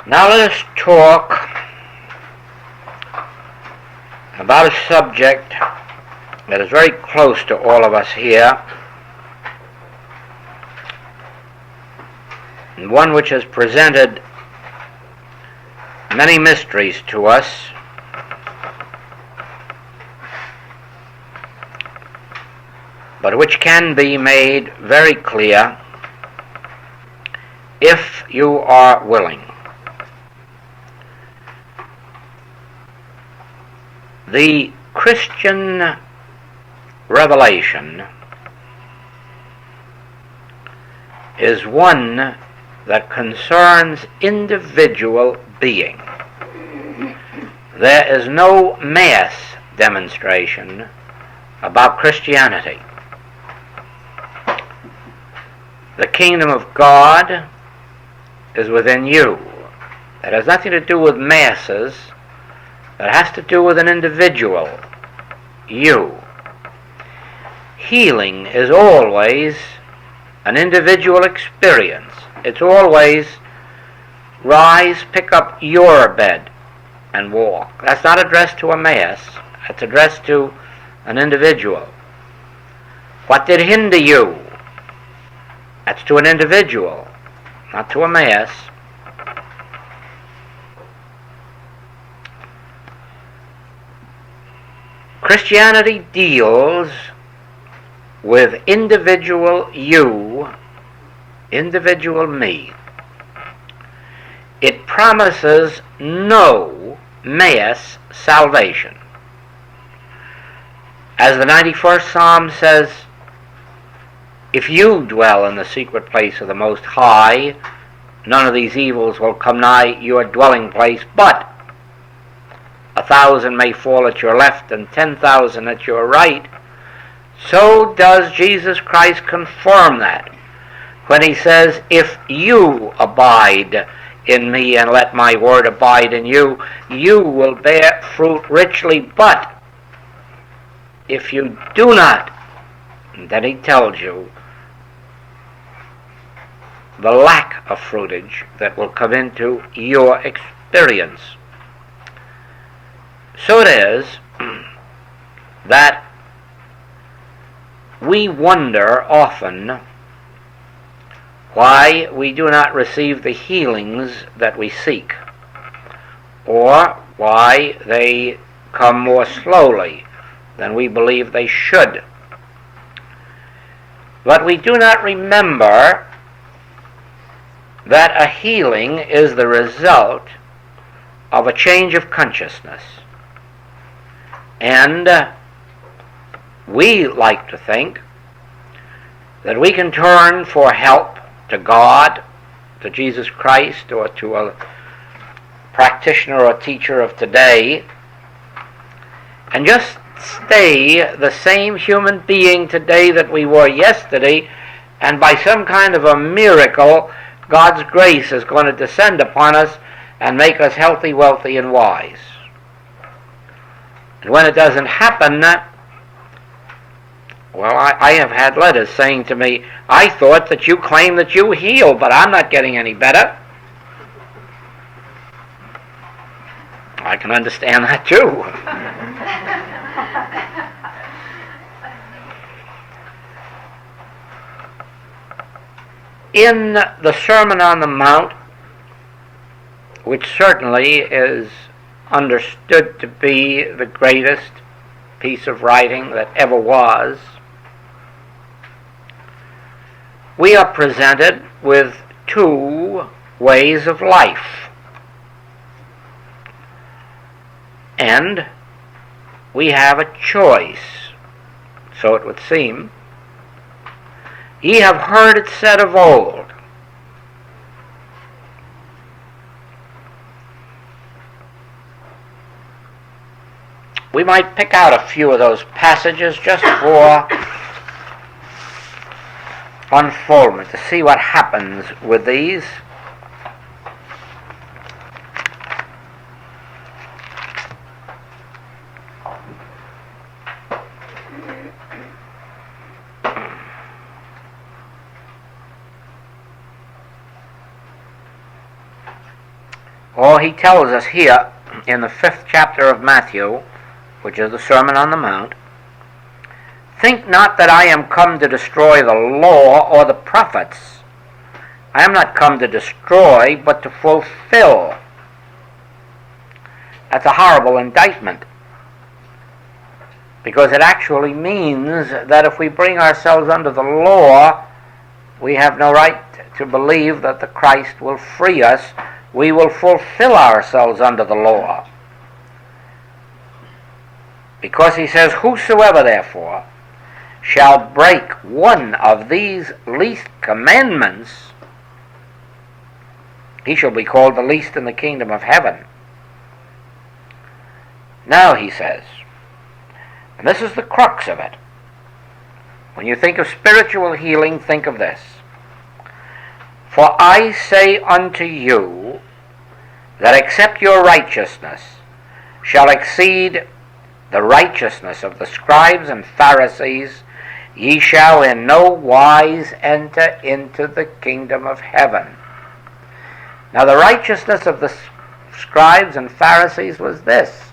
Now let us talk about a subject that is very close to all of us here, and one which has presented many mysteries to us, but which can be made very clear if you are willing. The Christian revelation is one that concerns individual being. There is no mass demonstration about Christianity. The kingdom of God is within you. It has nothing to do with masses. It has to do with an individual, you. Healing is always an individual experience. It's always rise, pick up your bed, and walk. That's not addressed to a mass. It's addressed to an individual. What did hinder you? That's to an individual, not to a mass. Christianity deals with individual you, individual me. It promises no mass salvation. As the 91st Psalm says, if you dwell in the secret place of the Most High, none of these evils will come nigh your dwelling place, but 1,000 may fall at your left and 10,000 at your right. So does Jesus Christ confirm that when he says, if you abide in me and let my word abide in you, you will bear fruit richly. But if you do not, then he tells you the lack of fruitage that will come into your experience. So it is that we wonder often why we do not receive the healings that we seek, or why they come more slowly than we believe they should. But we do not remember that a healing is the result of a change of consciousness. And we like to think that we can turn for help to God, to Jesus Christ, or to a practitioner or teacher of today, and just stay the same human being today that we were yesterday, and by some kind of a miracle, God's grace is going to descend upon us and make us healthy, wealthy, and wise. And when it doesn't happen, well, I have had letters saying to me, I thought that you claimed that you heal, but I'm not getting any better. I can understand that too. In the Sermon on the Mount, which certainly is understood to be the greatest piece of writing that ever was, we are presented with two ways of life. And we have a choice, so it would seem. Ye have heard it said of old. We might pick out a few of those passages just for unfoldment, to see what happens with these. Or he tells us here in the 5th chapter of Matthew, which is the Sermon on the Mount, "Think not that I am come to destroy the law or the prophets. I am not come to destroy, but to fulfill." That's a horrible indictment, because it actually means that if we bring ourselves under the law, we have no right to believe that the Christ will free us. We will fulfill ourselves under the law. Because he says, "Whosoever therefore shall break one of these least commandments, he shall be called the least in the kingdom of heaven." Now he says, and this is the crux of it, when you think of spiritual healing, think of this: "For I say unto you, that except your righteousness shall exceed the righteousness of the scribes and Pharisees, ye shall in no wise enter into the kingdom of heaven." Now the righteousness of the scribes and Pharisees was this: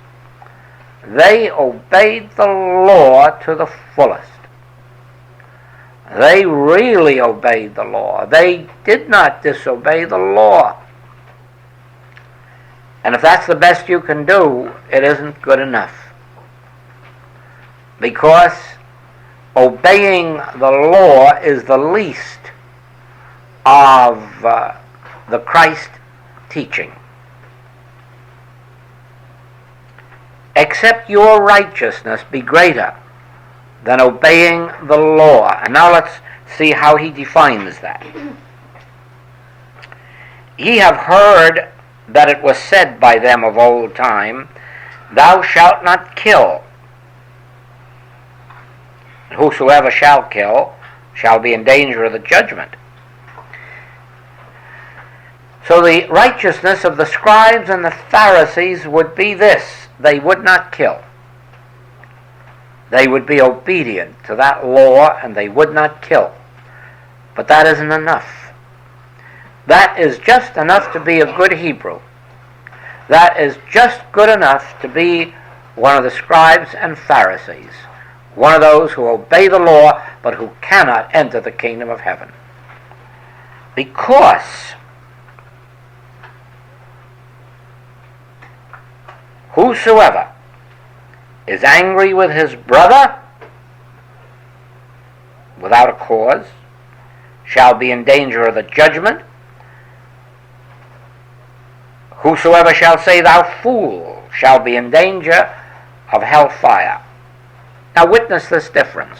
they obeyed the law to the fullest. They really obeyed the law. They did not disobey the law. And if that's the best you can do, it isn't good enough. Because obeying the law is the least of the Christ teaching. "Except your righteousness be greater than obeying the law." And now let's see how he defines that. "Ye have heard that it was said by them of old time, Thou shalt not kill. Whosoever shall kill shall be in danger of the judgment." So the righteousness of the scribes and the Pharisees would be this: they would not kill. They would be obedient to that law, and they would not kill. But that isn't enough. That is just enough to be a good Hebrew. That is just good enough to be one of the scribes and Pharisees, one of those who obey the law but who cannot enter the kingdom of heaven. Because whosoever is angry with his brother without a cause shall be in danger of the judgment. Whosoever shall say, Thou fool, shall be in danger of hellfire. Now witness this difference.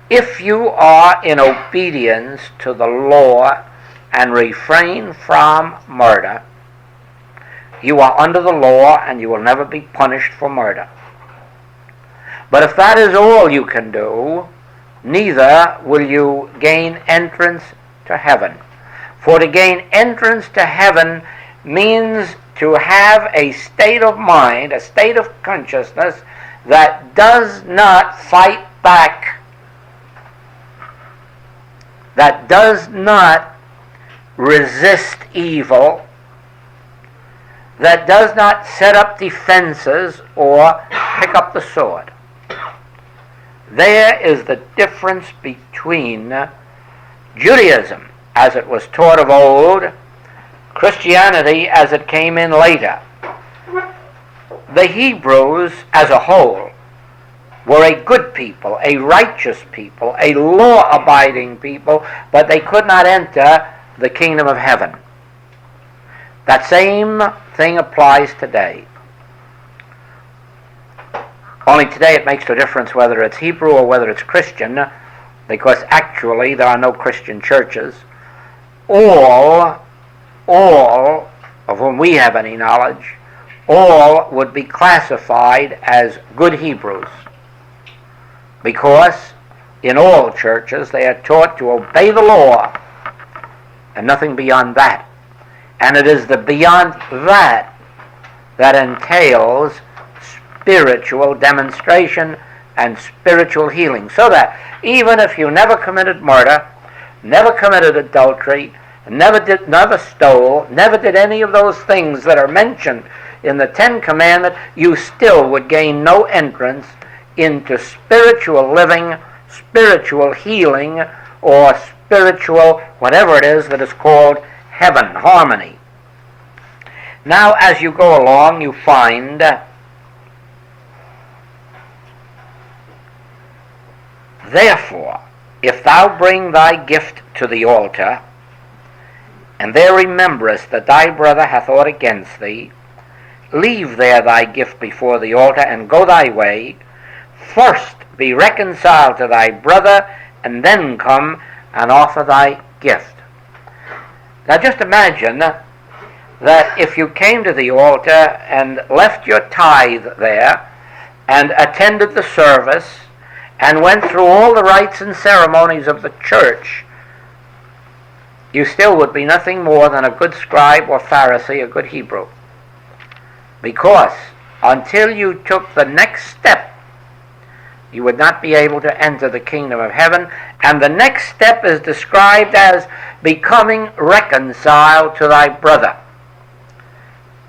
If you are in obedience to the law and refrain from murder, you are under the law and you will never be punished for murder. But if that is all you can do, neither will you gain entrance to heaven. For to gain entrance to heaven means to have a state of mind, a state of consciousness that does not fight back, that does not resist evil, that does not set up defenses or pick up the sword. There is the difference between Judaism, as it was taught of old, Christianity as it came in later. The Hebrews as a whole were a good people, a righteous people, a law-abiding people, but they could not enter the kingdom of heaven. That same thing applies today. Only today it makes no difference whether it's Hebrew or whether it's Christian, because actually there are no Christian churches. All of whom we have any knowledge, all would be classified as good Hebrews, because in all churches they are taught to obey the law and nothing beyond that. And it is the beyond that that entails spiritual demonstration and spiritual healing. So that even if you never committed murder, never committed adultery, never stole, never did any of those things that are mentioned in the Ten Commandments, you still would gain no entrance into spiritual living, spiritual healing, or spiritual whatever it is that is called heaven, harmony. Now, as you go along, you find therefore, if thou bring thy gift to the altar, and there rememberest that thy brother hath aught against thee, leave there thy gift before the altar, and go thy way. First be reconciled to thy brother, and then come and offer thy gift. Now just imagine that if you came to the altar and left your tithe there, and attended the service, and went through all the rites and ceremonies of the church, you still would be nothing more than a good scribe or Pharisee, a good Hebrew. Because until you took the next step, you would not be able to enter the kingdom of heaven. And the next step is described as becoming reconciled to thy brother.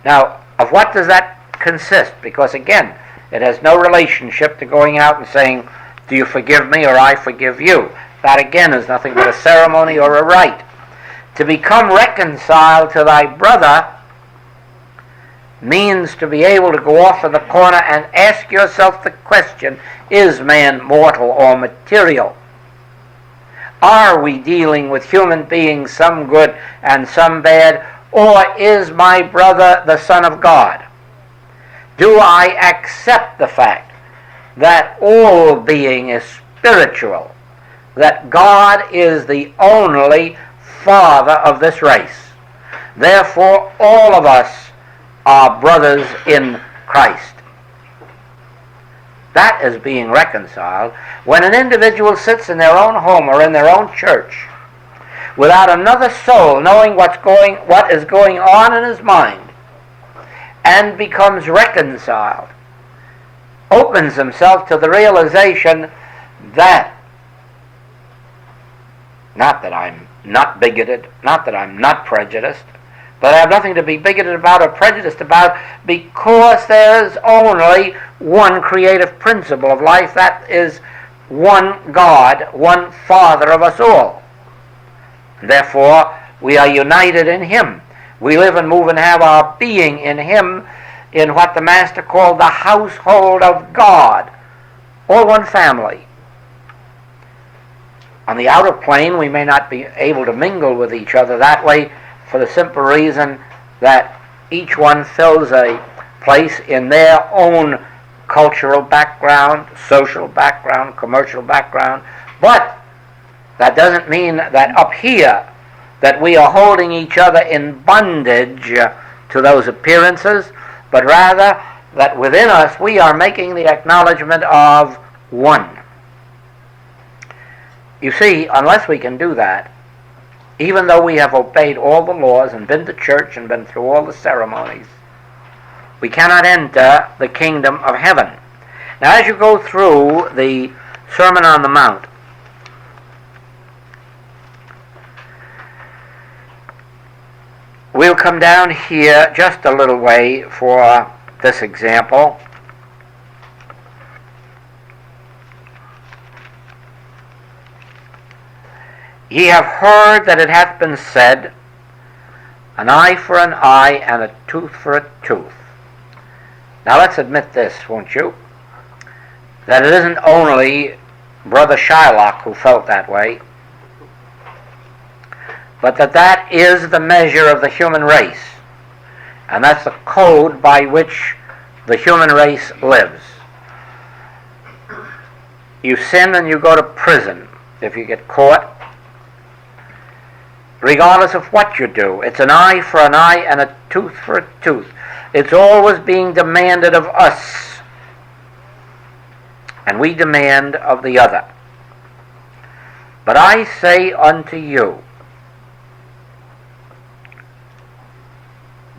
Now, of what does that consist? Because again, it has no relationship to going out and saying, do you forgive me or I forgive you? That again is nothing but a ceremony or a rite. To become reconciled to thy brother means to be able to go off in the corner and ask yourself the question, is man mortal or material? Are we dealing with human beings, some good and some bad, or is my brother the Son of God? Do I accept the fact that all being is spiritual, that God is the only Father of this race? Therefore, all of us are brothers in Christ. That is being reconciled. When an individual sits in their own home or in their own church without another soul knowing what is going on in his mind, and becomes reconciled, opens himself to the realization that, not that I'm not bigoted, not that I'm not prejudiced, but I have nothing to be bigoted about or prejudiced about, because there is only one creative principle of life, that is one God, one Father of us all. Therefore, we are united in Him. We live and move and have our being in Him, in what the Master called the household of God, all one family. On the outer plane, we may not be able to mingle with each other that way, for the simple reason that each one fills a place in their own cultural background, social background, commercial background. But that doesn't mean that up here that we are holding each other in bondage to those appearances, but rather that within us we are making the acknowledgement of one. You see, unless we can do that, even though we have obeyed all the laws and been to church and been through all the ceremonies, we cannot enter the kingdom of heaven. Now, as you go through the Sermon on the Mount, we'll come down here just a little way for this example. Ye have heard that it hath been said, an eye for an eye and a tooth for a tooth. Now let's admit this, won't you? That it isn't only Brother Shylock who felt that way, but that is the measure of the human race. And that's the code by which the human race lives. You sin and you go to prison if you get caught. Regardless of what you do, it's an eye for an eye and a tooth for a tooth. It's always being demanded of us, and we demand of the other. But I say unto you,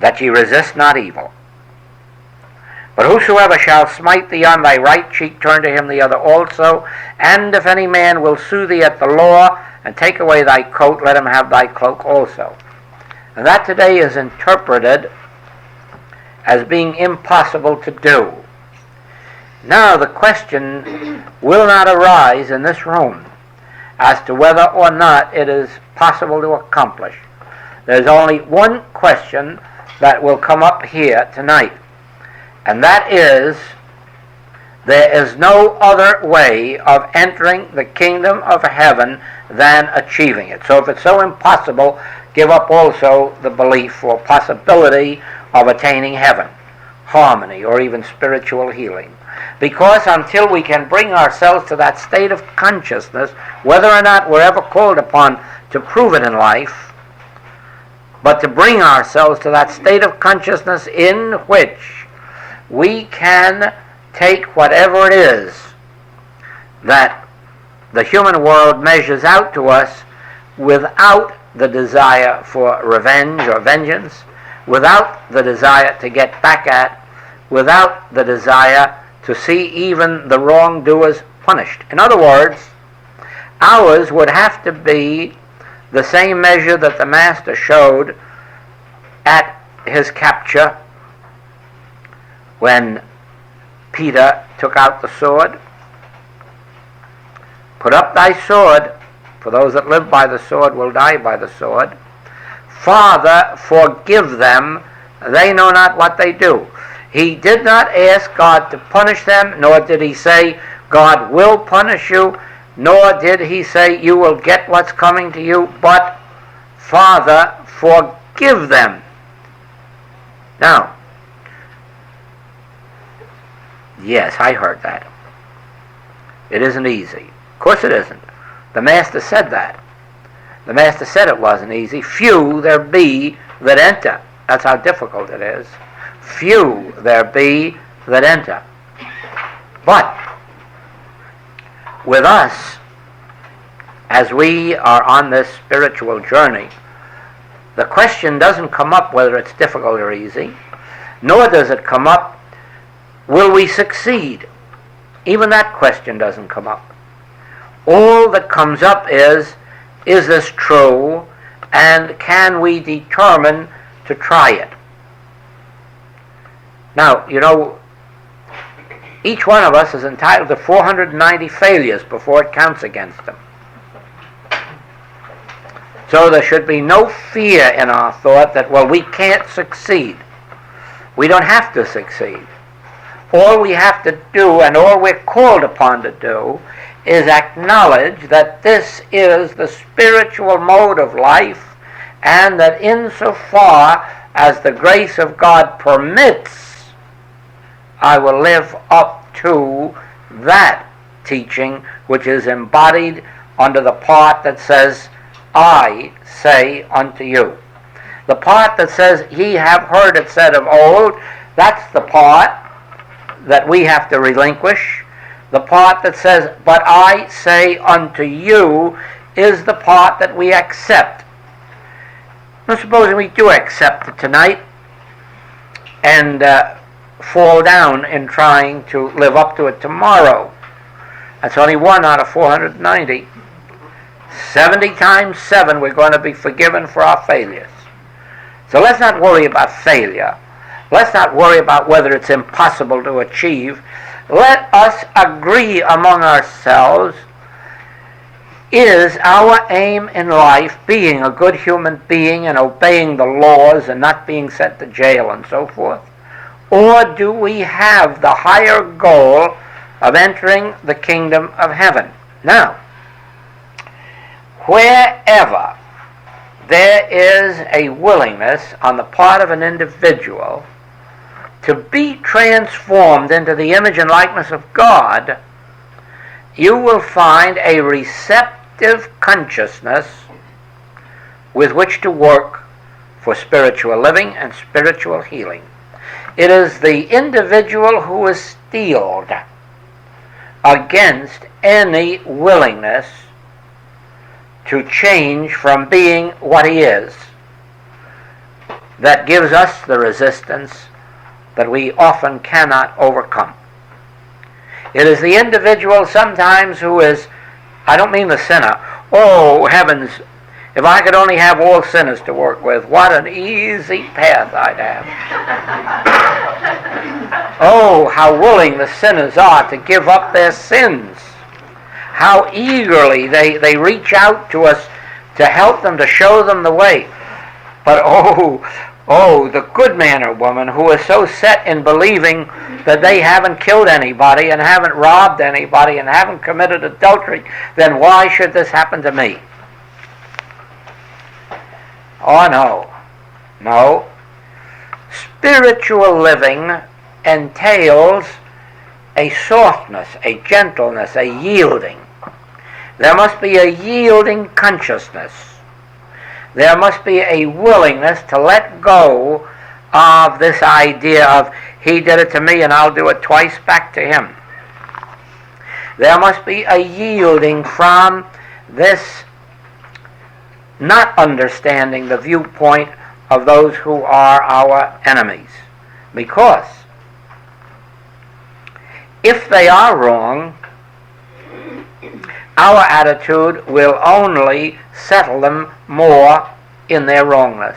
that ye resist not evil. But whosoever shall smite thee on thy right cheek, turn to him the other also. And if any man will sue thee at the law, and take away thy coat, let him have thy cloak also. And that today is interpreted as being impossible to do. Now the question will not arise in this room as to whether or not it is possible to accomplish. There's only one question that will come up here tonight, and that is, there is no other way of entering the kingdom of heaven than achieving it. So if it's so impossible, give up also the belief or possibility of attaining heaven, harmony, or even spiritual healing. Because until we can bring ourselves to that state of consciousness, whether or not we're ever called upon to prove it in life, but to bring ourselves to that state of consciousness in which we can take whatever it is that the human world measures out to us without the desire for revenge or vengeance, without the desire to get back at, without the desire to see even the wrongdoers punished. In other words, ours would have to be the same measure that the Master showed at his capture when Peter took out the sword. Put up thy sword, for those that live by the sword will die by the sword. Father, forgive them, they know not what they do. He did not ask God to punish them, nor did he say, God will punish you, nor did he say, you will get what's coming to you, but, Father, forgive them. Now, yes, I heard that. It isn't easy. Of course it isn't. The Master said that. The Master said it wasn't easy. Few there be that enter. That's how difficult it is. Few there be that enter. But with us, as we are on this spiritual journey, the question doesn't come up whether it's difficult or easy, nor does it come up, will we succeed? Even that question doesn't come up. All that comes up is this true, and can we determine to try it? Now, you know, each one of us is entitled to 490 failures before it counts against them. So there should be no fear in our thought that, well, we can't succeed. We don't have to succeed. All we have to do, and all we're called upon to do, is acknowledge that this is the spiritual mode of life, and that insofar as the grace of God permits, I will live up to that teaching which is embodied under the part that says, I say unto you. The part that says, ye have heard it said of old, that's the part that we have to relinquish. The part that says, but I say unto you, is the part that we accept. Now supposing we do accept it tonight and fall down in trying to live up to it tomorrow. That's only 1 out of 490. 70 times 7 we're going to be forgiven for our failures. So let's not worry about failure. Let's not worry about whether it's impossible to achieve. Let us agree among ourselves, is our aim in life being a good human being and obeying the laws and not being sent to jail and so forth? Or do we have the higher goal of entering the kingdom of heaven? Now, wherever there is a willingness on the part of an individual to be transformed into the image and likeness of God, you will find a receptive consciousness with which to work for spiritual living and spiritual healing. It is the individual who is steeled against any willingness to change from being what he is that gives us the resistance that we often cannot overcome. It is the individual sometimes who is, I don't mean the sinner, Oh, heavens, if I could only have all sinners to work with, what an easy path I'd have. Oh, how willing the sinners are to give up their sins. How eagerly they reach out to us to help them, to show them the way. But oh, the good man or woman who is so set in believing that they haven't killed anybody and haven't robbed anybody and haven't committed adultery, then why should this happen to me? Oh, no. Spiritual living entails a softness, a gentleness, a yielding. There must be a yielding consciousness. There must be a willingness to let go of this idea of he did it to me and I'll do it twice back to him. There must be a yielding from this not understanding the viewpoint of those who are our enemies. Because if they are wrong, our attitude will only settle them more in their wrongness.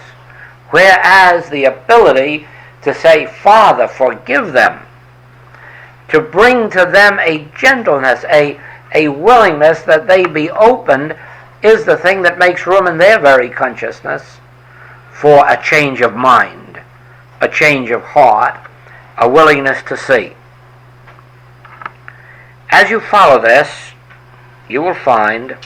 Whereas the ability to say, Father, forgive them, to bring to them a gentleness, a willingness that they be opened, is the thing that makes room in their very consciousness for a change of mind, a change of heart, a willingness to see. As you follow this, you will find,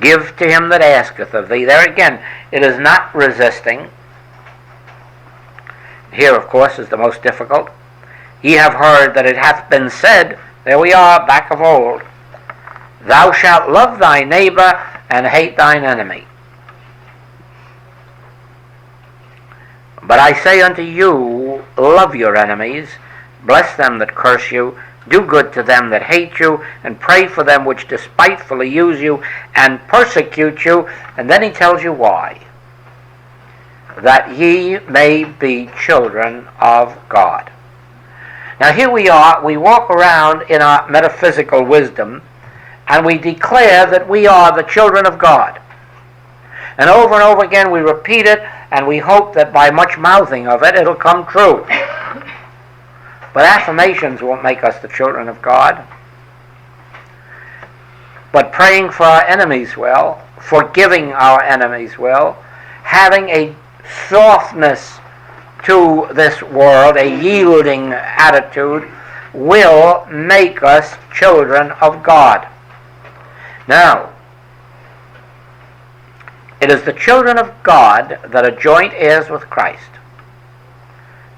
give to him that asketh of thee. There again, it is not resisting. Here, of course, is the most difficult. Ye have heard that it hath been said, there we are, back of old, thou shalt love thy neighbor and hate thine enemy. But I say unto you, love your enemies, bless them that curse you, do good to them that hate you, and pray for them which despitefully use you and persecute you. And then he tells you why. That ye may be children of God. Now here we are, we walk around in our metaphysical wisdom, and we declare that we are the children of God. And over again we repeat it, and we hope that by much mouthing of it, it'll come true. But affirmations won't make us the children of God. But praying for our enemies well, forgiving our enemies well, having a softness to this world, a yielding attitude, will make us children of God. Now, it is the children of God that are joint heirs with Christ.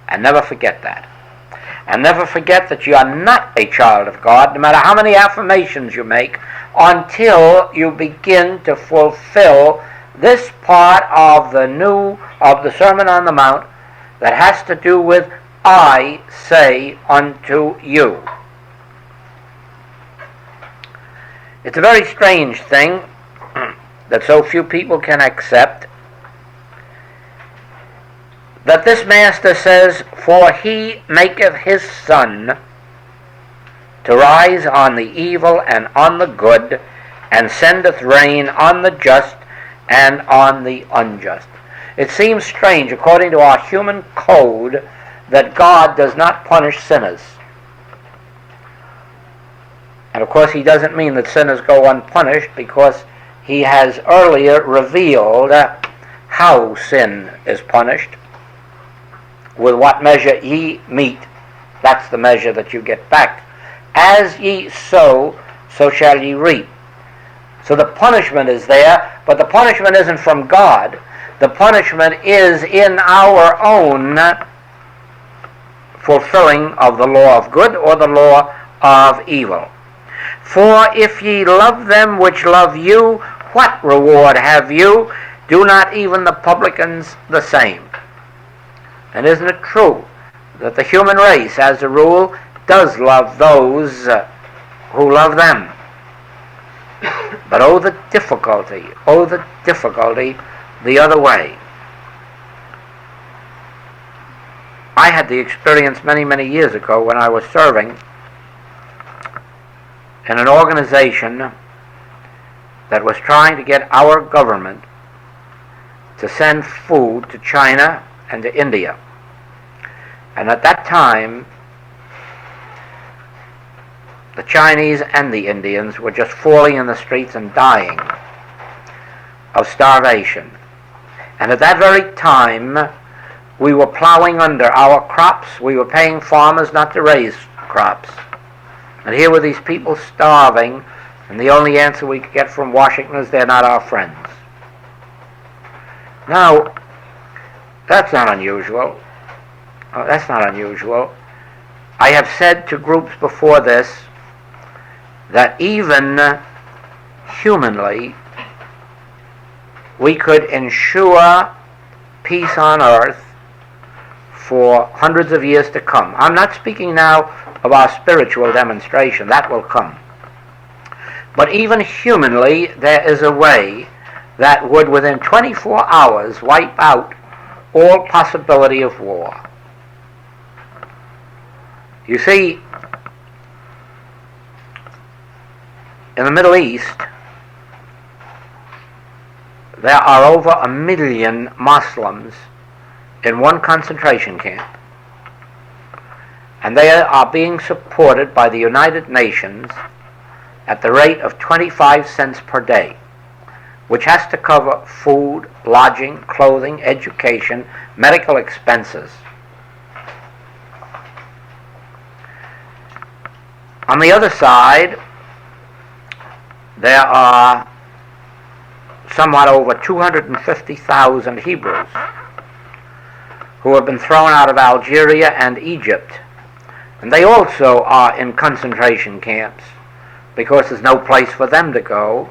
And never forget that. And never forget that you are not a child of God, no matter how many affirmations you make, until you begin to fulfill this part of the Sermon on the Mount that has to do with I say unto you. It's a very strange thing that so few people can accept, that this master says, for he maketh his sun to rise on the evil and on the good, and sendeth rain on the just and on the unjust. It seems strange, according to our human code, that God does not punish sinners. And of course he doesn't mean that sinners go unpunished, because he has earlier revealed how sin is punished. With what measure ye meet, that's the measure that you get back. As ye sow, so shall ye reap. So the punishment is there, but the punishment isn't from God. The punishment is in our own fulfilling of the law of good or the law of evil. For if ye love them which love you, what reward have you? Do not even the publicans the same? And isn't it true that the human race, as a rule, does love those who love them? But oh the difficulty the other way. I had the experience many, many years ago when I was serving in an organization that was trying to get our government to send food to China and to India. And at that time, the Chinese and the Indians were just falling in the streets and dying of starvation. And at that very time, we were plowing under our crops. We were paying farmers not to raise crops. And here were these people starving, and the only answer we could get from Washington is they're not our friends. Now, that's not unusual. That's not unusual. I have said to groups before this that even humanly, we could ensure peace on earth for hundreds of years to come. I'm not speaking now of our spiritual demonstration. That will come. But even humanly, there is a way that would, within 24 hours, wipe out all possibility of war. You see, in the Middle East, there are over 1 million Muslims in one concentration camp. And they are being supported by the United Nations at the rate of 25 cents per day, which has to cover food, lodging, clothing, education, medical expenses. On the other side, there are somewhat over 250,000 Hebrews who have been thrown out of Algeria and Egypt. And they also are in concentration camps because there's no place for them to go.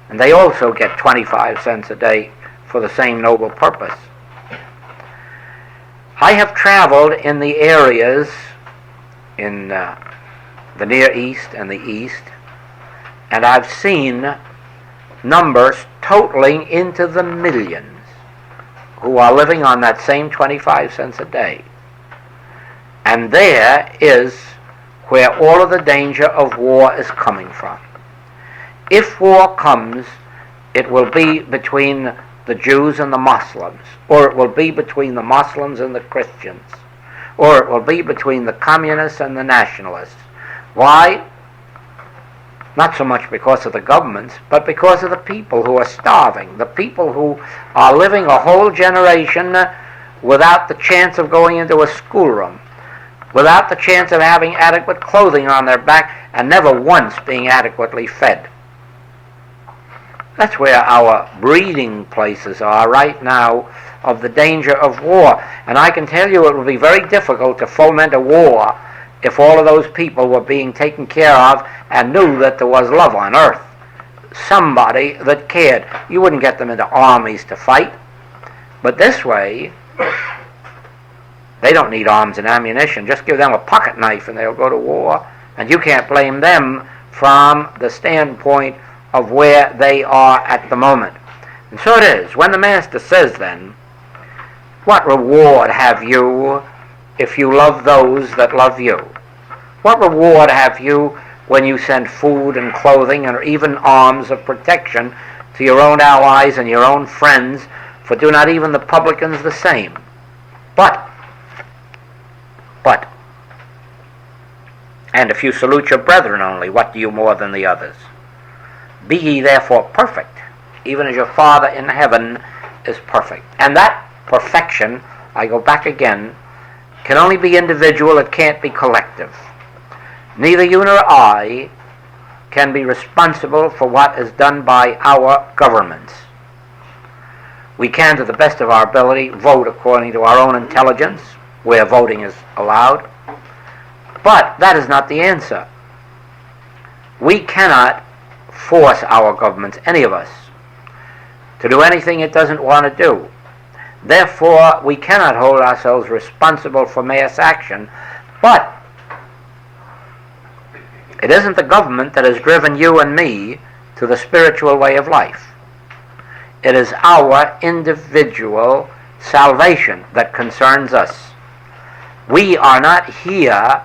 And they also get 25 cents a day for the same noble purpose. I have traveled in the areas in the Near East and the East, and I've seen numbers totaling into the millions who are living on that same 25 cents a day. And there is where all of the danger of war is coming from. If war comes, it will be between the Jews and the Muslims, or it will be between the Muslims and the Christians, or it will be between the communists and the nationalists. Why? Not so much because of the governments, but because of the people who are starving, the people who are living a whole generation without the chance of going into a schoolroom, without the chance of having adequate clothing on their back, and never once being adequately fed. That's where our breeding places are right now of the danger of war. And I can tell you it will be very difficult to foment a war if all of those people were being taken care of and knew that there was love on earth. Somebody that cared. You wouldn't get them into armies to fight. But this way, they don't need arms and ammunition. Just give them a pocket knife and they'll go to war. And you can't blame them from the standpoint of where they are at the moment. And so it is. When the Master says then, what reward have you if you love those that love you? What reward have you when you send food and clothing and even arms of protection to your own allies and your own friends, for do not even the publicans the same? But, and if you salute your brethren only, what do you more than the others? Be ye therefore perfect, even as your Father in heaven is perfect. And that perfection, I go back again, can only be individual, it can't be collective. Neither you nor I can be responsible for what is done by our governments. We can, to the best of our ability, vote according to our own intelligence, where voting is allowed. But that is not the answer. We cannot force our governments, any of us, to do anything it doesn't want to do. Therefore, we cannot hold ourselves responsible for mass action. But it isn't the government that has driven you and me to the spiritual way of life. It is our individual salvation that concerns us. We are not here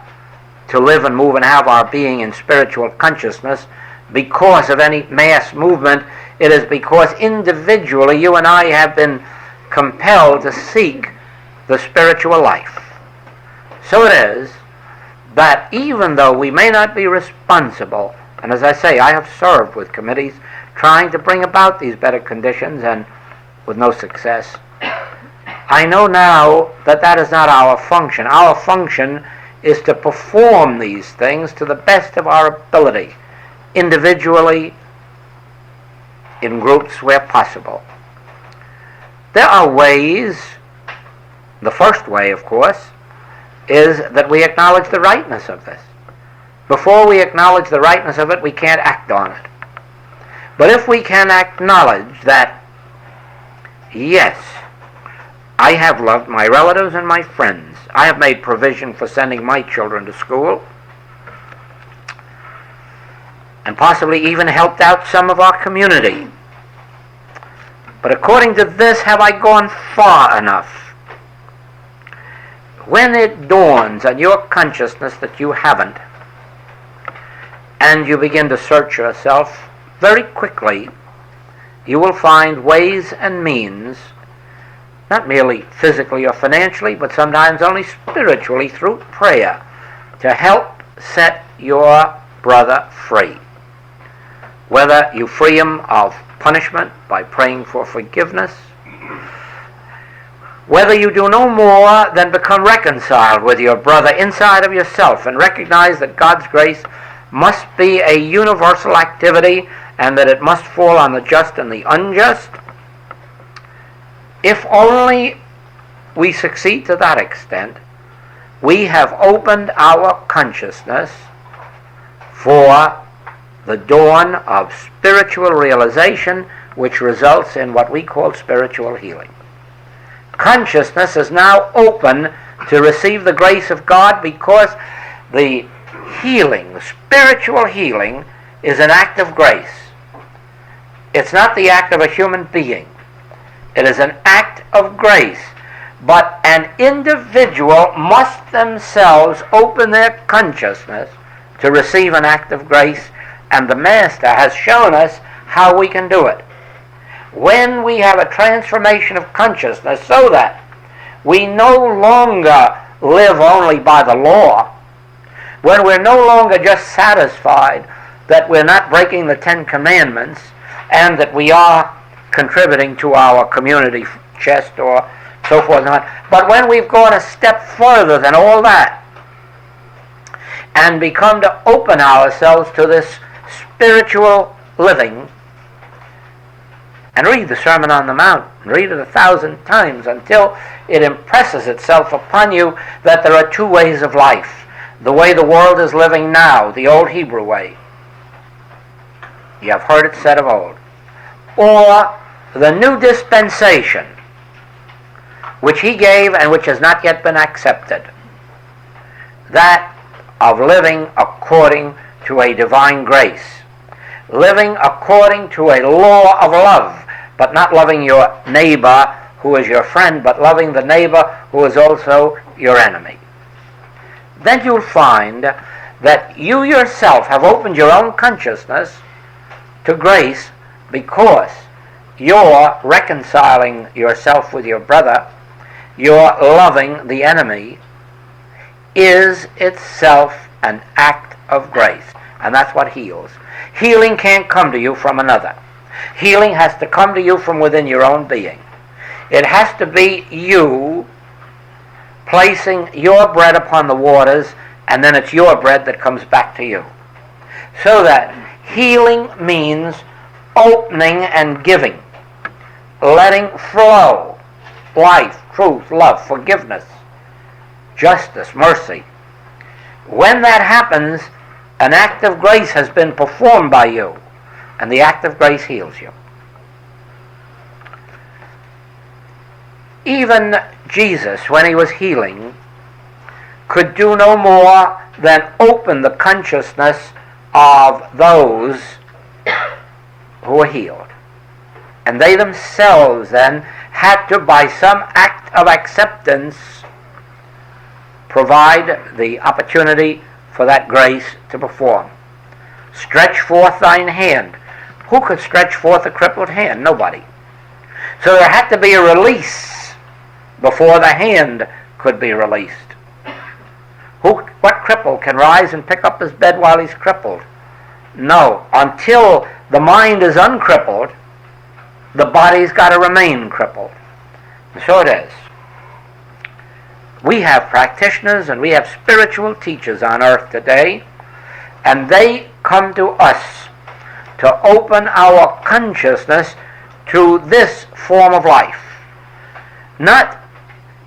to live and move and have our being in spiritual consciousness because of any mass movement. It is because individually you and I have been compelled to seek the spiritual life. So it is that even though we may not be responsible, and as I say, I have served with committees trying to bring about these better conditions and with no success, I know now that that is not our function. Our function is to perform these things to the best of our ability, individually, in groups where possible. There are ways. The first way, of course, is that we acknowledge the rightness of this. Before we acknowledge the rightness of it, we can't act on it. But if we can acknowledge that, yes, I have loved my relatives and my friends, I have made provision for sending my children to school, and possibly even helped out some of our community. But according to this, have I gone far enough? When it dawns on your consciousness that you haven't, and you begin to search yourself, very quickly you will find ways and means, not merely physically or financially, but sometimes only spiritually through prayer, to help set your brother free. Whether you free him of punishment by praying for forgiveness, whether you do no more than become reconciled with your brother inside of yourself and recognize that God's grace must be a universal activity and that it must fall on the just and the unjust, if only we succeed to that extent, we have opened our consciousness for the dawn of spiritual realization, which results in what we call spiritual healing. Consciousness is now open to receive the grace of God because the healing, the spiritual healing, is an act of grace. It's not the act of a human being. It is an act of grace. But an individual must themselves open their consciousness to receive an act of grace, and the Master has shown us how we can do it. When we have a transformation of consciousness so that we no longer live only by the law, when we're no longer just satisfied that we're not breaking the Ten Commandments and that we are contributing to our community chest or so forth and on, but when we've gone a step further than all that and become to open ourselves to this spiritual living, and read the Sermon on the Mount, and read it 1,000 times until it impresses itself upon you that there are two ways of life. The way the world is living now, the old Hebrew way. You have heard it said of old. Or the new dispensation, which he gave and which has not yet been accepted. That of living according to a divine grace. Living according to a law of love, but not loving your neighbor who is your friend, but loving the neighbor who is also your enemy. Then you'll find that you yourself have opened your own consciousness to grace because you're reconciling yourself with your brother, you're loving the enemy, is itself an act of grace. And that's what heals. Healing can't come to you from another. Healing has to come to you from within your own being. It has to be you placing your bread upon the waters, and then it's your bread that comes back to you. So that healing means opening and giving, letting flow life, truth, love, forgiveness, justice, mercy. When that happens, an act of grace has been performed by you, and the act of grace heals you. Even Jesus, when he was healing, could do no more than open the consciousness of those who were healed. And they themselves then had to, by some act of acceptance, provide the opportunity for that grace to perform. Stretch forth thine hand. Who could stretch forth a crippled hand? Nobody. So there had to be a release before the hand could be released. What cripple can rise and pick up his bed while he's crippled? No. Until the mind is uncrippled, the body's got to remain crippled. And so it is. We have practitioners and we have spiritual teachers on earth today, and they come to us to open our consciousness to this form of life. Not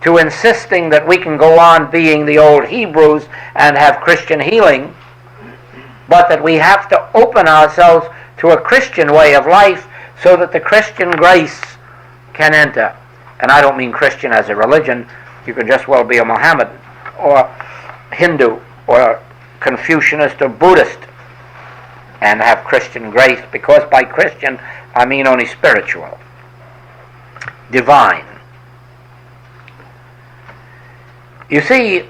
to insisting that we can go on being the old Hebrews and have Christian healing, but that we have to open ourselves to a Christian way of life so that the Christian grace can enter. And I don't mean Christian as a religion. You can just well be a Mohammedan or Hindu or Confucianist or Buddhist and have Christian grace, because by Christian I mean only spiritual, divine. You see,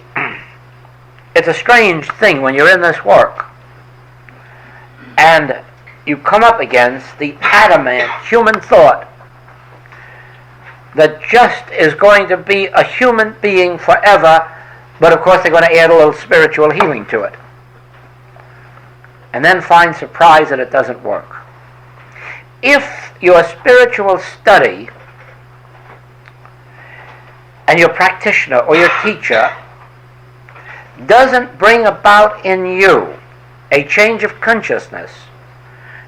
it's a strange thing when you're in this work and you come up against the adamant human thought that just is going to be a human being forever, but of course they're going to add a little spiritual healing to it. And then find surprise that it doesn't work. If your spiritual study and your practitioner or your teacher doesn't bring about in you a change of consciousness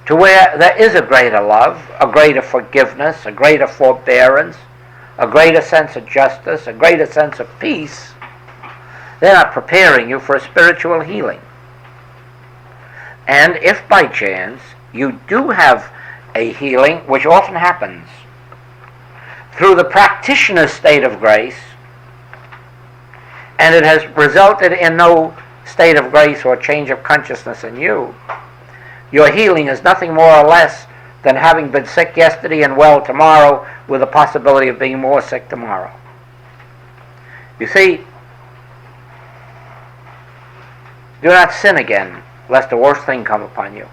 to where there is a greater love, a greater forgiveness, a greater forbearance, a greater sense of justice, a greater sense of peace, they're not preparing you for a spiritual healing. And if by chance you do have a healing, which often happens through the practitioner's state of grace, and it has resulted in no state of grace or change of consciousness in you, your healing is nothing more or less than having been sick yesterday and well tomorrow, with the possibility of being more sick tomorrow. You see, do not sin again, lest the worst thing come upon you.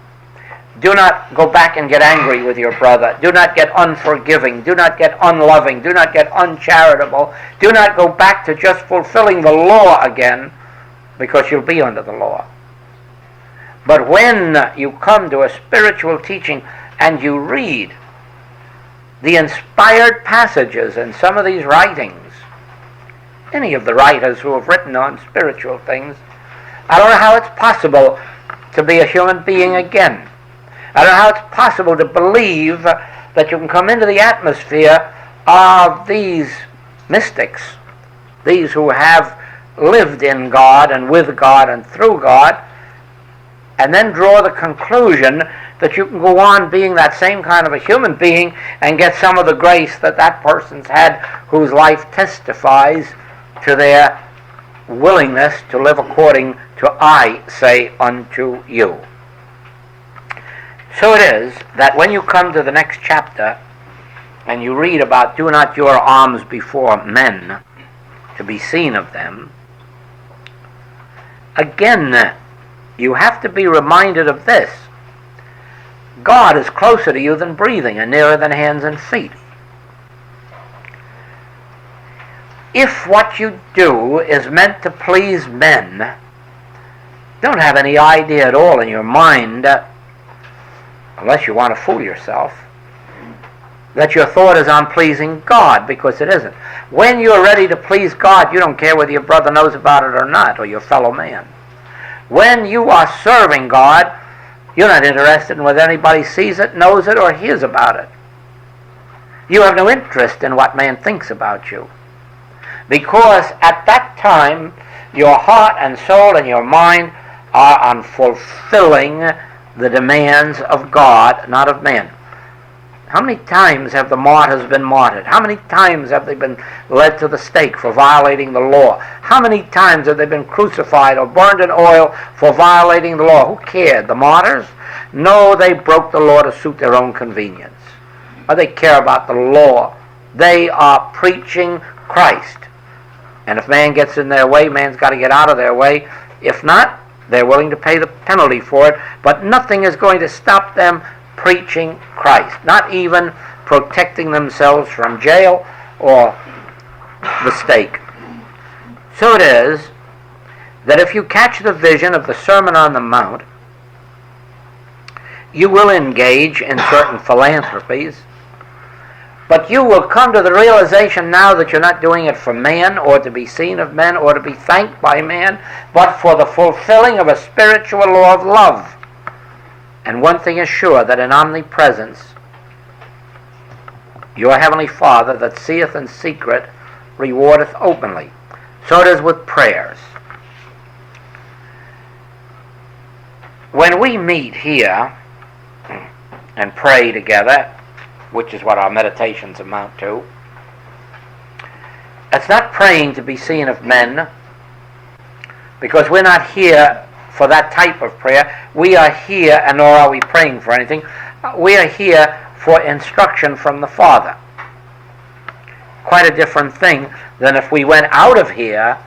Do not go back and get angry with your brother. Do not get unforgiving. Do not get unloving. Do not get uncharitable. Do not go back to just fulfilling the law again, because you'll be under the law. But when you come to a spiritual teaching and you read the inspired passages in some of these writings, any of the writers who have written on spiritual things, I don't know how it's possible to be a human being again. I don't know how it's possible to believe that you can come into the atmosphere of these mystics, these who have lived in God and with God and through God, and then draw the conclusion that you can go on being that same kind of a human being and get some of the grace that that person's had, whose life testifies to their willingness to live according to I say unto you. So it is that when you come to the next chapter and you read about do not your alms before men to be seen of them, again you have to be reminded of this. God is closer to you than breathing and nearer than hands and feet. If what you do is meant to please men, don't have any idea at all in your mind, unless you want to fool yourself, that your thought is on pleasing God, because it isn't. When you're ready to please God, you don't care whether your brother knows about it or not, or your fellow man. When you are serving God, you're not interested in whether anybody sees it, knows it, or hears about it. You have no interest in what man thinks about you, because at that time your heart and soul and your mind are on fulfilling the demands of God, not of men. How many times have the martyrs been martyred? How many times have they been led to the stake for violating the law? How many times have they been crucified or burned in oil for violating the law? Who cared? The martyrs? No, they broke the law to suit their own convenience. Or they care about the law. They are preaching Christ. And if man gets in their way, man's got to get out of their way. If not, They're willing to pay the penalty for it, but nothing is going to stop them preaching Christ, not even protecting themselves from jail or the stake. So it is that if you catch the vision of the Sermon on the Mount, you will engage in certain philanthropies, but you will come to the realization now that you're not doing it for man or to be seen of men or to be thanked by man, but for the fulfilling of a spiritual law of love. And one thing is sure, that in omnipresence, your heavenly Father that seeth in secret rewardeth openly. So it is with prayers. When we meet here and pray together, which is what our meditations amount to, it's not praying to be seen of men, because we're not here for that type of prayer. We are here, and nor are we praying for anything, we are here for instruction from the Father. Quite a different thing than if we went out of here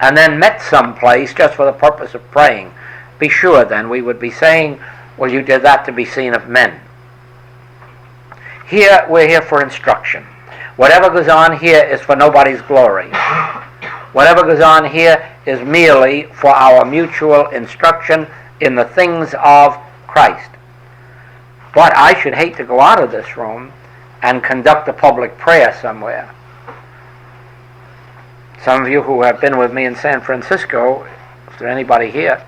and then met someplace just for the purpose of praying. Be sure then we would be saying, well, you did that to be seen of men. Here, we're here for instruction. Whatever goes on here is for nobody's glory. Whatever goes on here is merely for our mutual instruction in the things of Christ. But I should hate to go out of this room and conduct a public prayer somewhere. Some of you who have been with me in San Francisco, if there's anybody here,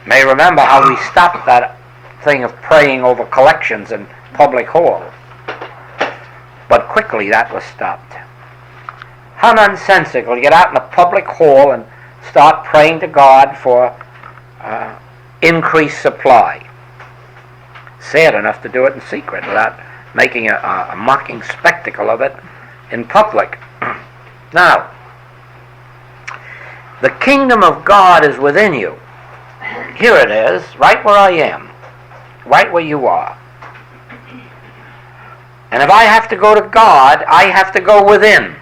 may remember how we stopped that thing of praying over collections in public hall. But quickly that was stopped. How nonsensical to get out in a public hall and start praying to God for increased supply. Sad enough to do it in secret without making a mocking spectacle of it in public. Now, the kingdom of God is within you. Here it is, right where I am, right where you are. And if I have to go to God, I have to go within.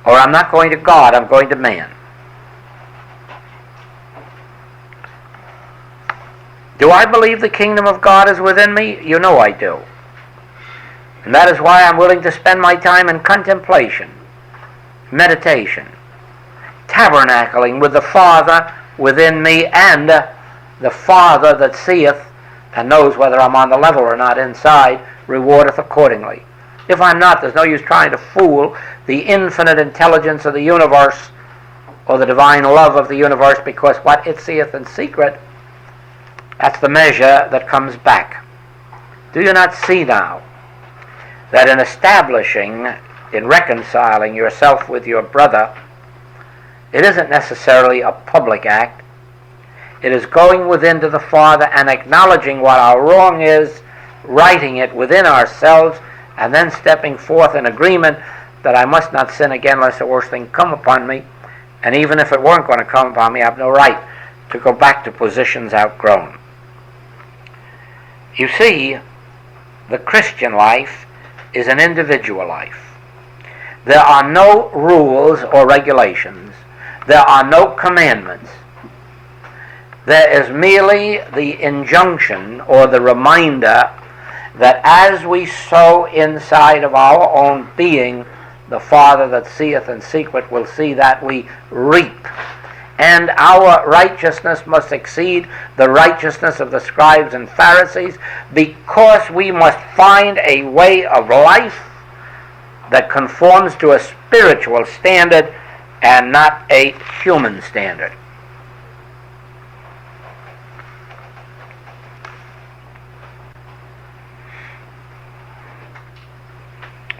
Or I'm not going to God, I'm going to man. Do I believe the kingdom of God is within me? You know I do. And that is why I'm willing to spend my time in contemplation, meditation, tabernacling with the Father within me, and the Father that seeth and knows whether I'm on the level or not inside, rewardeth accordingly. If I'm not, there's no use trying to fool the infinite intelligence of the universe or the divine love of the universe, because what it seeth in secret, that's the measure that comes back. Do you not see now that in establishing, in reconciling yourself with your brother, it isn't necessarily a public act. It is going within to the Father and acknowledging what our wrong is, writing it within ourselves, and then stepping forth in agreement that I must not sin again lest the worst thing come upon me. And even if it weren't going to come upon me, I have no right to go back to positions outgrown. You see, the Christian life is an individual life. There are no rules or regulations. There are no commandments. There is merely the injunction or the reminder that as we sow inside of our own being, the Father that seeth in secret will see that we reap. And our righteousness must exceed the righteousness of the scribes and Pharisees, because we must find a way of life that conforms to a spiritual standard and not a human standard.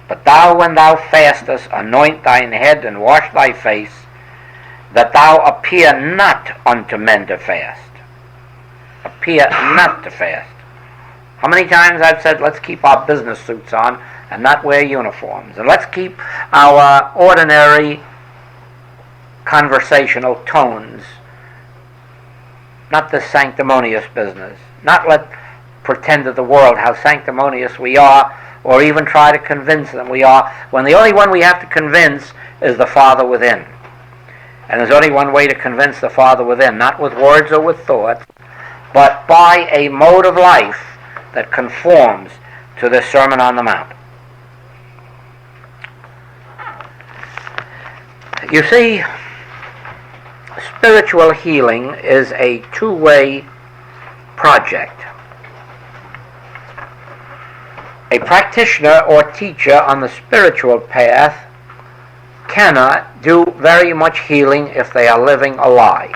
But thou, when thou fastest, anoint thine head and wash thy face, that thou appear not unto men to fast. Appear not to fast. How many times I've said, let's keep our business suits on and not wear uniforms, and let's keep our ordinary conversational tones, not this sanctimonious business, not let pretend to the world how sanctimonious we are, or even try to convince them we are, when the only one we have to convince is the Father within. And there's only one way to convince the Father within, not with words or with thoughts, but by a mode of life that conforms to the Sermon on the Mount. You see, spiritual healing is a two-way project. A practitioner or teacher on the spiritual path cannot do very much healing if they are living a lie,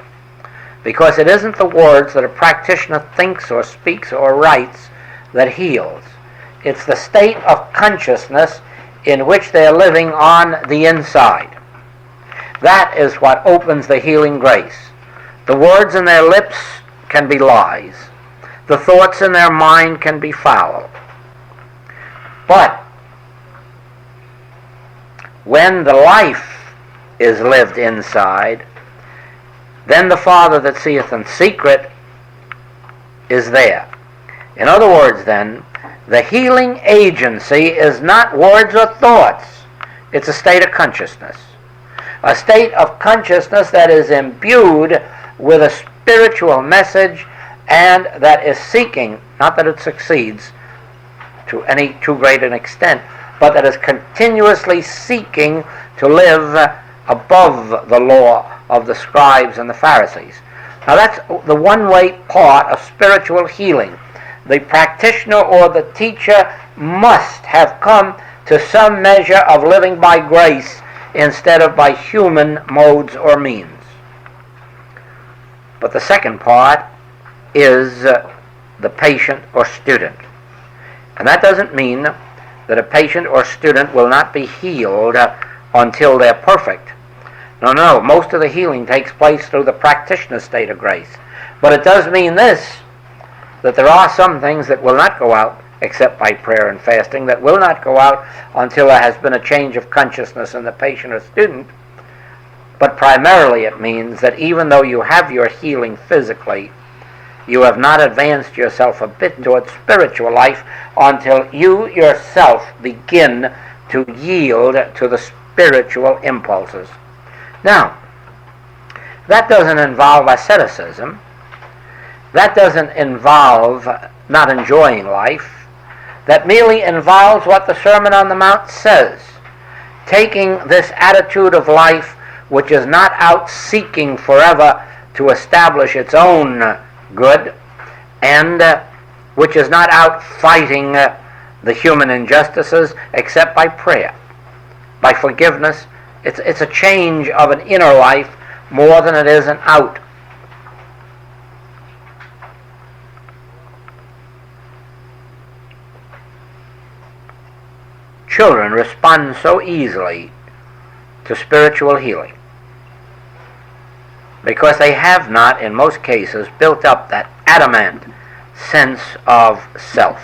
because it isn't the words that a practitioner thinks or speaks or writes that heals. It's the state of consciousness in which they are living on the inside. That is what opens the healing grace. The words in their lips can be lies. The thoughts in their mind can be foul. But when the life is lived inside, then the Father that seeth in secret is there. In other words, then, the healing agency is not words or thoughts. It's a state of consciousness. A state of consciousness that is imbued with a spiritual message and that is seeking, not that it succeeds to any too great an extent, but that is continuously seeking to live above the law of the scribes and the Pharisees. Now that's the one-way part of spiritual healing. The practitioner or the teacher must have come to some measure of living by grace instead of by human modes or means. But the second part is the patient or student. And that doesn't mean that a patient or student will not be healed until they're perfect. No. Most of the healing takes place through the practitioner's state of grace. But it does mean this, that there are some things that will not go out except by prayer and fasting, that will not go out until there has been a change of consciousness in the patient or student. But primarily it means that even though you have your healing physically, you have not advanced yourself a bit towards spiritual life until you yourself begin to yield to the spiritual impulses. Now, that doesn't involve asceticism. That doesn't involve not enjoying life. That merely involves what the Sermon on the Mount says, taking this attitude of life which is not out seeking forever to establish its own good, and which is not out fighting the human injustices except by prayer, by forgiveness. It's a change of an inner life more than it is an out. Children respond so easily to spiritual healing because they have not, in most cases, built up that adamant sense of self.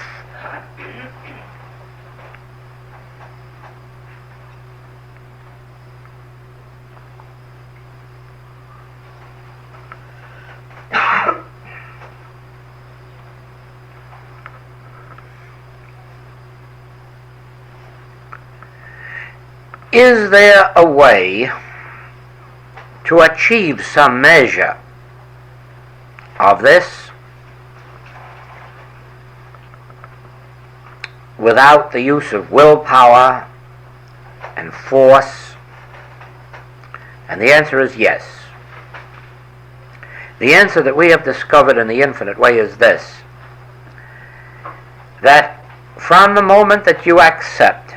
Is there a way to achieve some measure of this without the use of willpower and force? And the answer is yes. The answer that we have discovered in the infinite way is this: that from the moment that you accept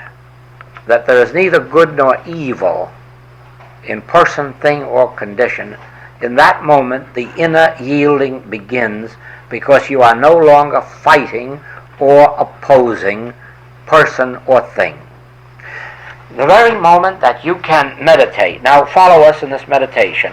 that there is neither good nor evil in person, thing, or condition, in that moment the inner yielding begins, because you are no longer fighting or opposing person or thing. The very moment that you can meditate. Now follow us in this meditation.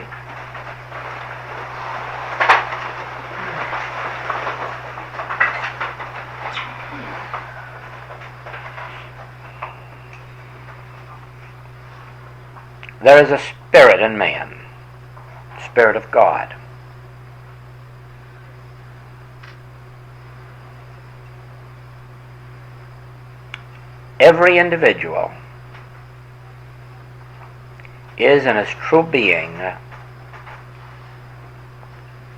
There is a spirit in man, Spirit of God. Every individual is in his true being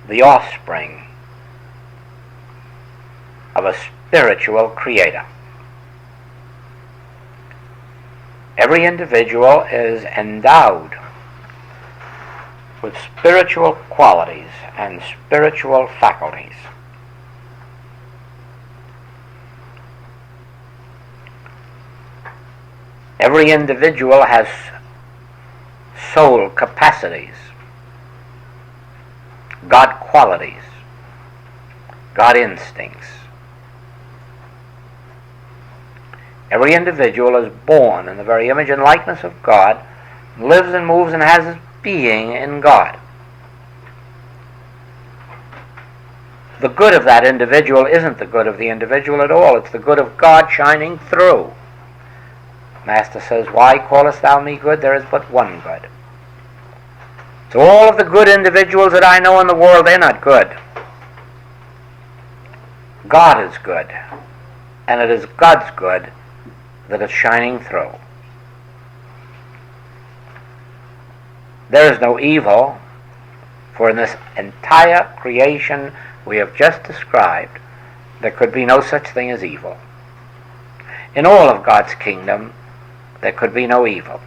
the offspring of a spiritual creator. Every individual is endowed with spiritual qualities and spiritual faculties. Every individual has soul capacities, God qualities, God instincts. Every individual is born in the very image and likeness of God, lives and moves and has his being in God. The good of that individual isn't the good of the individual at all. It's the good of God shining through. Master says, "Why callest thou me good? There is but one good." So all of the good individuals that I know in the world, they're not good. God is good. And it is God's good that is shining through. There is no evil, for in this entire creation we have just described, there could be no such thing as evil. In all of God's kingdom, there could be no evil.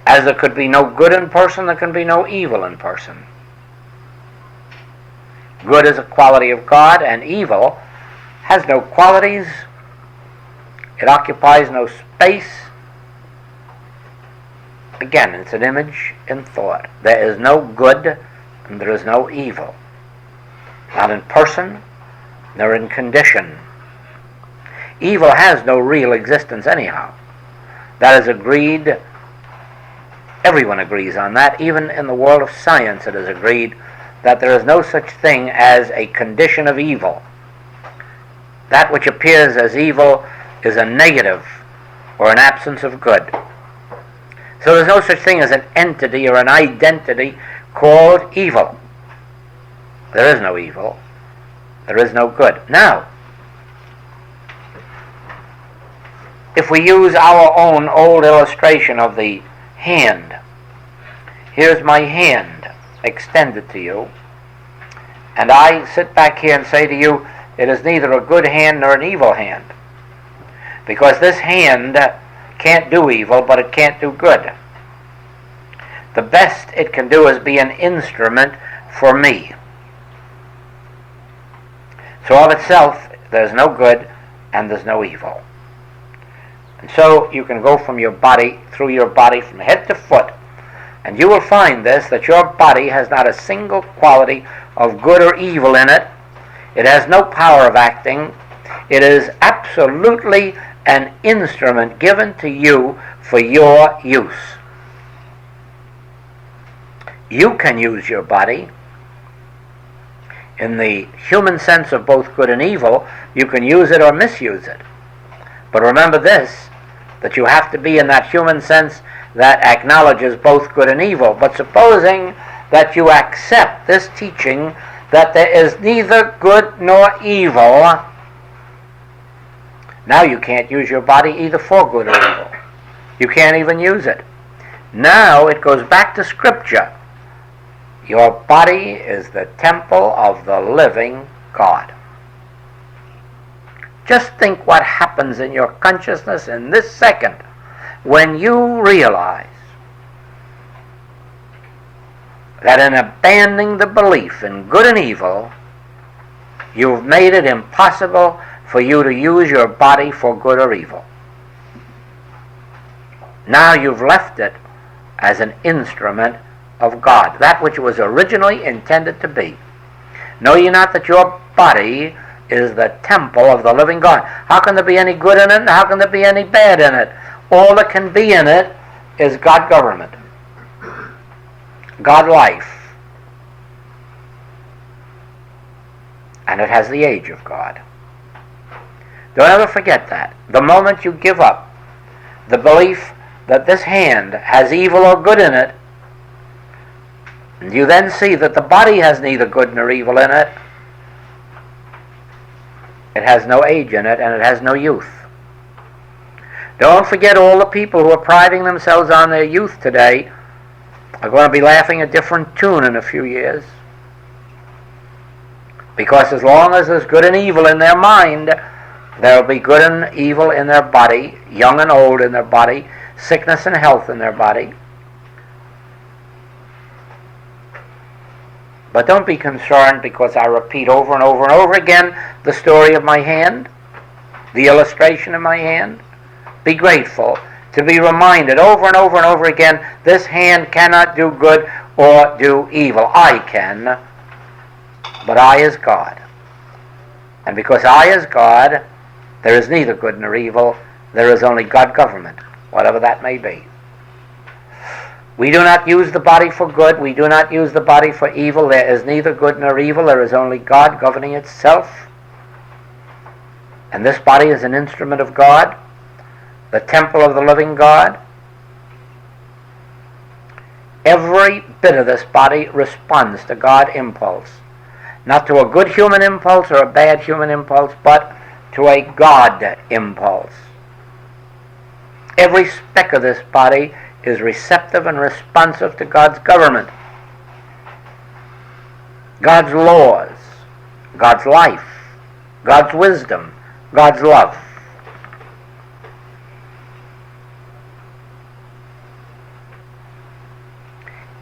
As there could be no good in person, there can be no evil in person. Good is a quality of God, and evil has no qualities. It occupies no space. Again, it's an image in thought. There is no good and there is no evil. Not in person, nor in condition. Evil has no real existence anyhow. That is agreed. Everyone agrees on that. Even in the world of science it is agreed that there is no such thing as a condition of evil. That which appears as evil is a negative or an absence of good. So there's no such thing as an entity or an identity called evil. There is no evil. There is no good. Now, if we use our own old illustration of the hand, here's my hand extended to you, and I sit back here and say to you, it is neither a good hand nor an evil hand, because this hand can't do evil, but it can't do good. The best it can do is be an instrument for me. So of itself, there's no good and there's no evil. And so you can go from your body, through your body from head to foot, and you will find this, that your body has not a single quality of good or evil in it. It has no power of acting. It is absolutely an instrument given to you for your use. You can use your body in the human sense of both good and evil. You can use it or misuse it. But remember this, that you have to be in that human sense that acknowledges both good and evil. But supposing that you accept this teaching that there is neither good nor evil, now you can't use your body either for good or evil. You can't even use it. Now it goes back to Scripture. Your body is the temple of the living God. Just think what happens in your consciousness in this second when you realize that in abandoning the belief in good and evil, you've made it impossible for you to use your body for good or evil. Now you've left it as an instrument of God, that which it was originally intended to be. Know ye not that your body is the temple of the living God? How can there be any good in it, and how can there be any bad in it? All that can be in it is God government, God life, and it has the age of God. Don't ever forget that. The moment you give up the belief that this hand has evil or good in it, and you then see that the body has neither good nor evil in it, it has no age in it, and it has no youth. Don't forget all the people who are priding themselves on their youth today are going to be laughing a different tune in a few years. Because as long as there's good and evil in their mind, there will be good and evil in their body, young and old in their body, sickness and health in their body. But don't be concerned because I repeat over and over and over again the story of my hand, the illustration of my hand. Be grateful to be reminded over and over and over again, this hand cannot do good or do evil. I can, but I is God. And because I is God, there is neither good nor evil. There is only God government, whatever that may be. We do not use the body for good. We do not use the body for evil. There is neither good nor evil. There is only God governing itself. And this body is an instrument of God, the temple of the living God. Every bit of this body responds to God impulse. Not to a good human impulse or a bad human impulse, but to a God impulse. Every speck of this body is receptive and responsive to God's government, God's laws, God's life, God's wisdom, God's love.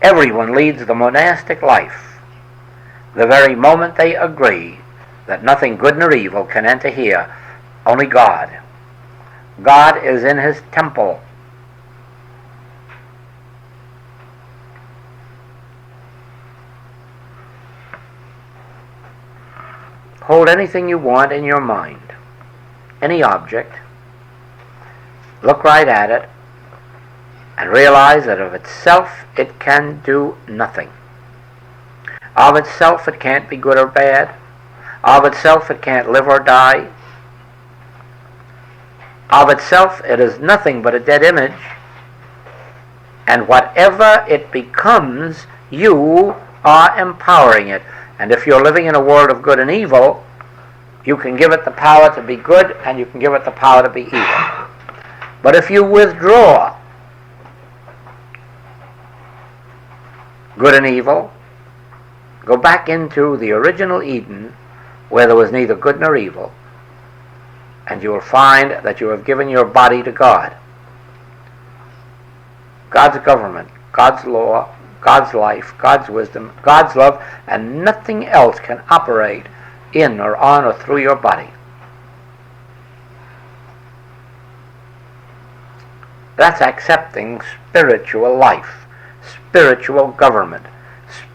Everyone leads the monastic life the very moment they agree that nothing good nor evil can enter here, only God. God is in his temple. Hold anything you want in your mind, any object, look right at it, and realize that of itself it can do nothing. Of itself it can't be good or bad. Of itself it can't live or die. Of itself it is nothing but a dead image. And whatever it becomes, you are empowering it. And if you're living in a world of good and evil, you can give it the power to be good and you can give it the power to be evil. But if you withdraw good and evil, go back into the original Eden where there was neither good nor evil, and you will find that you have given your body to God. God's government, God's law, God's life, God's wisdom, God's love, and nothing else can operate in or on or through your body. That's accepting spiritual life, spiritual government,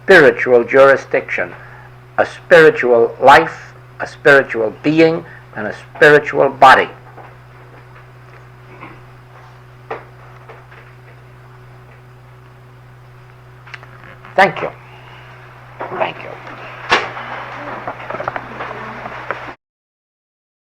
spiritual jurisdiction, a spiritual life, a spiritual being, and a spiritual body. Thank you. Thank you.